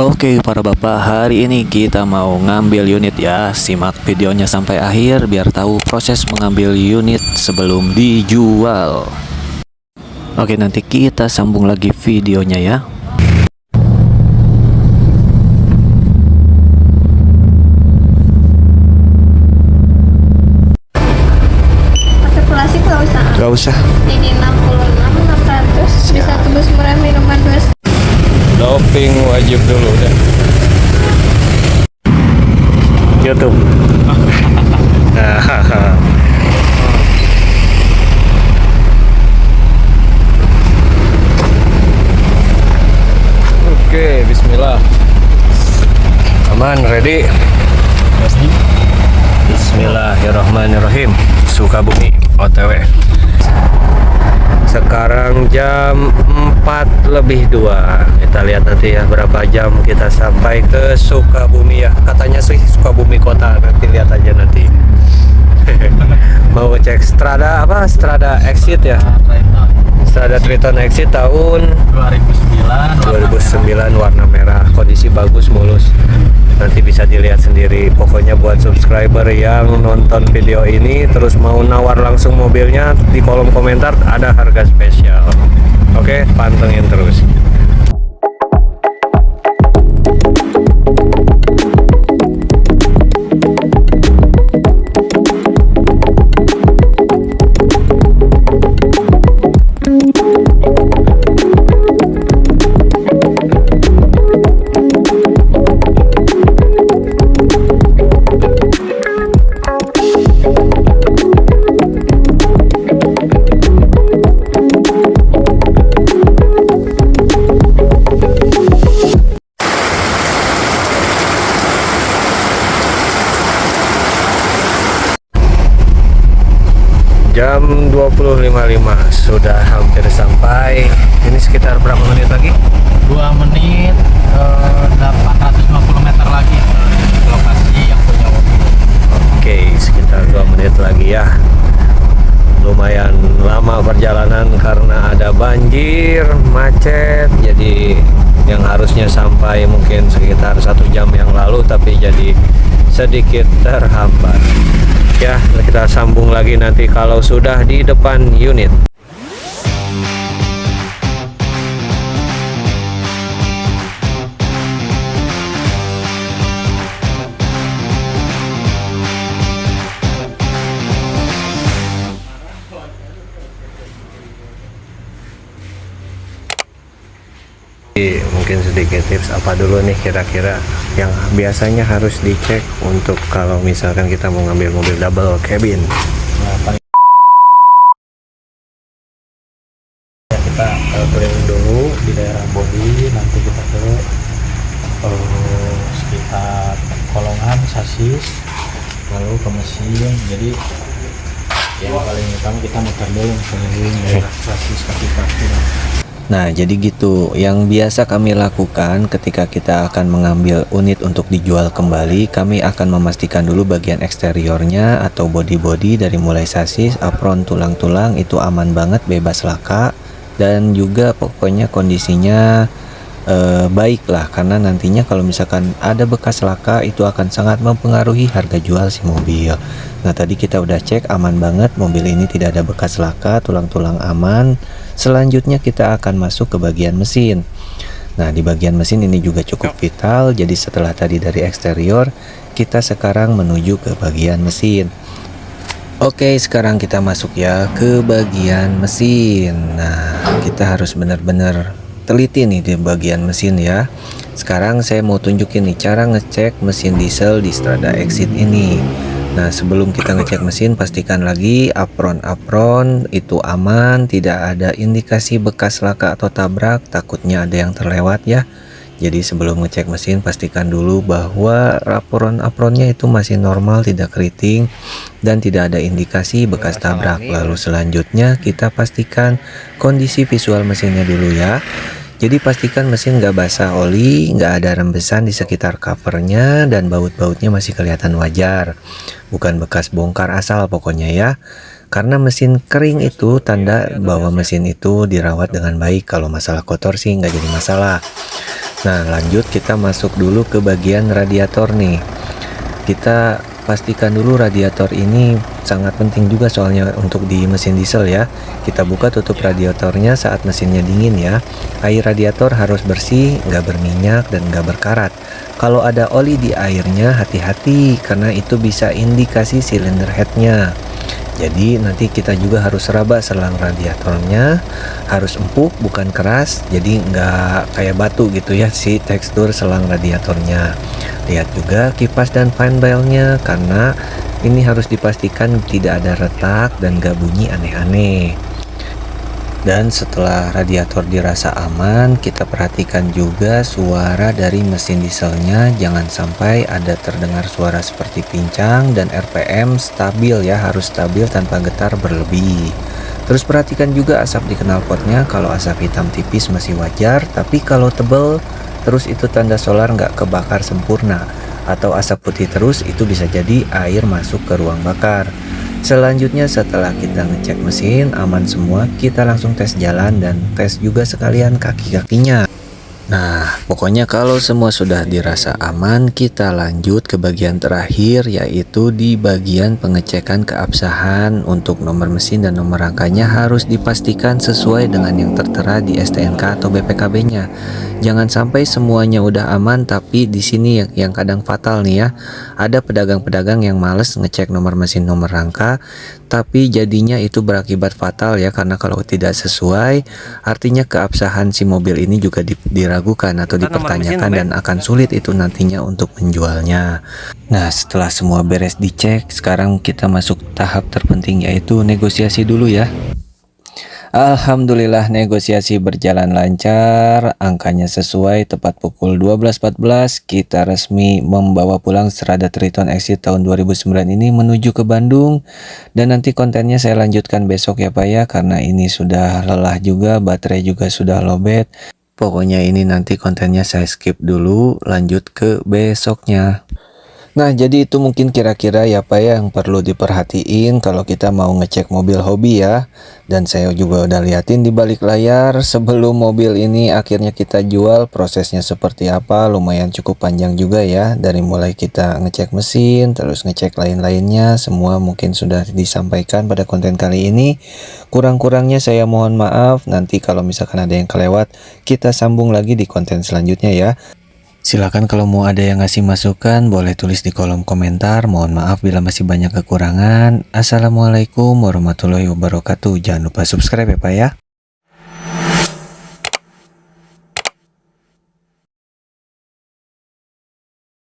Oke para bapak, hari ini kita mau ngambil unit ya. Simak videonya sampai akhir biar tahu proses mengambil unit sebelum dijual. Oke, nanti kita sambung lagi videonya ya. Pakai plastik nggak usah. Ini 66 600 bisa tebus murah minuman 2. Doping wajib dulu deh. YouTube. Oke, bismillah. Aman, ready? Bismillahirrahmanirrahim. Sukabumi OTW. Sekarang jam 4:02. Kita lihat nanti ya berapa jam kita sampai ke Sukabumi ya. Katanya sih Sukabumi kota, nanti lihat aja nanti. Mau cek Strada apa? Strada Exit ya. Strada Triton Exit tahun 2009 warna merah. Kondisi bagus, mulus. Nanti bisa dilihat sendiri. Pokoknya buat subscriber yang nonton video ini terus mau nawar langsung mobilnya, di kolom komentar ada harga spesial. Oke, pantengin terus. Jam 20.55 sudah hampir sampai. Ini sekitar berapa menit lagi? 2 menit 850 meter lagi ke lokasi yang punya mobil. Oke, sekitar 2 menit lagi ya. Lumayan lama perjalanan karena ada banjir, macet. Jadi yang harusnya sampai mungkin sekitar 1 jam yang lalu, tapi jadi sedikit terhambat. Ya, kita sambung lagi nanti kalau sudah di depan unit. Mungkin sedikit tips apa dulu nih kira-kira yang biasanya harus dicek untuk kalau misalkan kita mau ngambil mobil double cabin. Nah, paling ya kita keliling dulu di daerah bodi, nanti kita ke sekitar kolongan sasis, lalu ke mesin. Jadi yang paling utama kita muter dulu keliling daerah sasis kaki-kaki. Nah, jadi gitu yang biasa kami lakukan ketika kita akan mengambil unit untuk dijual kembali. Kami akan memastikan dulu bagian eksteriornya atau body-body dari mulai sasis, apron, tulang-tulang itu aman banget, bebas laka, dan juga pokoknya kondisinya baik lah, karena nantinya kalau misalkan ada bekas laka itu akan sangat mempengaruhi harga jual si mobil. Nah, tadi kita udah cek aman banget, mobil ini tidak ada bekas laka, tulang-tulang aman. Selanjutnya kita akan masuk ke bagian mesin. Nah, di bagian mesin ini juga cukup vital. Jadi setelah tadi dari eksterior, kita sekarang menuju ke bagian mesin. Oke, sekarang kita masuk ya ke bagian mesin. Nah, kita harus benar-benar teliti nih di bagian mesin ya. Sekarang saya mau tunjukin nih cara ngecek mesin diesel di Strada Exit ini. Nah, sebelum kita ngecek mesin, pastikan lagi apron itu aman, tidak ada indikasi bekas laka atau tabrak, takutnya ada yang terlewat ya. Jadi sebelum ngecek mesin, pastikan dulu bahwa apronnya itu masih normal, tidak keriting, dan tidak ada indikasi bekas tabrak. Lalu selanjutnya kita pastikan kondisi visual mesinnya dulu ya. Jadi pastikan mesin nggak basah oli, nggak ada rembesan di sekitar covernya, dan baut-bautnya masih kelihatan wajar. Bukan bekas bongkar asal pokoknya ya. Karena mesin kering itu tanda bahwa mesin itu dirawat dengan baik. Kalau masalah kotor sih nggak jadi masalah. Nah, lanjut kita masuk dulu ke bagian radiator nih. Kita pastikan dulu radiator ini sangat penting juga soalnya untuk di mesin diesel ya. Kita buka tutup radiatornya saat mesinnya dingin ya. Air radiator harus bersih, nggak berminyak dan nggak berkarat. Kalau ada oli di airnya hati-hati karena itu bisa indikasi silinder headnya. Jadi nanti kita juga harus raba selang radiatornya, harus empuk bukan keras, jadi nggak kayak batu gitu ya si tekstur selang radiatornya. Lihat juga kipas dan fan railnya karena ini harus dipastikan tidak ada retak dan nggak bunyi aneh-aneh. Dan setelah radiator dirasa aman, kita perhatikan juga suara dari mesin dieselnya. Jangan sampai ada terdengar suara seperti pincang, dan RPM stabil ya, harus stabil tanpa getar berlebih. Terus perhatikan juga asap di knalpotnya. Kalau asap hitam tipis masih wajar, tapi kalau tebal terus itu tanda solar nggak kebakar sempurna. Atau asap putih terus itu bisa jadi air masuk ke ruang bakar. Selanjutnya setelah kita ngecek mesin aman semua, kita langsung tes jalan dan tes juga sekalian kaki-kakinya. Nah, pokoknya kalau semua sudah dirasa aman, kita lanjut ke bagian terakhir, yaitu di bagian pengecekan keabsahan. Untuk nomor mesin dan nomor rangkanya harus dipastikan sesuai dengan yang tertera di STNK atau BPKB-nya. Jangan sampai semuanya udah aman, tapi di sini yang kadang fatal nih ya. Ada pedagang-pedagang yang males ngecek nomor mesin, nomor rangka, tapi jadinya itu berakibat fatal ya, karena kalau tidak sesuai, artinya keabsahan si mobil ini juga diragukan atau dipertanyakan dan akan sulit itu nantinya untuk menjualnya. Nah, setelah semua beres dicek, sekarang kita masuk tahap terpenting, yaitu negosiasi dulu ya. Alhamdulillah negosiasi berjalan lancar, angkanya sesuai. Tepat pukul 12.14 kita resmi membawa pulang Strada Triton Exit tahun 2009 ini menuju ke Bandung. Dan nanti kontennya saya lanjutkan besok ya Pak ya, karena ini sudah lelah juga, baterai juga sudah lowbat. Pokoknya ini nanti kontennya saya skip dulu, lanjut ke besoknya. Nah, jadi itu mungkin kira-kira ya Pak ya yang perlu diperhatiin kalau kita mau ngecek mobil hobi ya. Dan saya juga udah liatin di balik layar sebelum mobil ini akhirnya kita jual, prosesnya seperti apa, lumayan cukup panjang juga ya. Dari mulai kita ngecek mesin, terus ngecek lain-lainnya, semua mungkin sudah disampaikan pada konten kali ini. Kurang-kurangnya saya mohon maaf, nanti kalau misalkan ada yang kelewat, kita sambung lagi di konten selanjutnya ya. Silakan kalau mau ada yang ngasih masukan, boleh tulis di kolom komentar. Mohon maaf bila masih banyak kekurangan. Assalamualaikum warahmatullahi wabarakatuh. Jangan lupa subscribe ya Pak ya.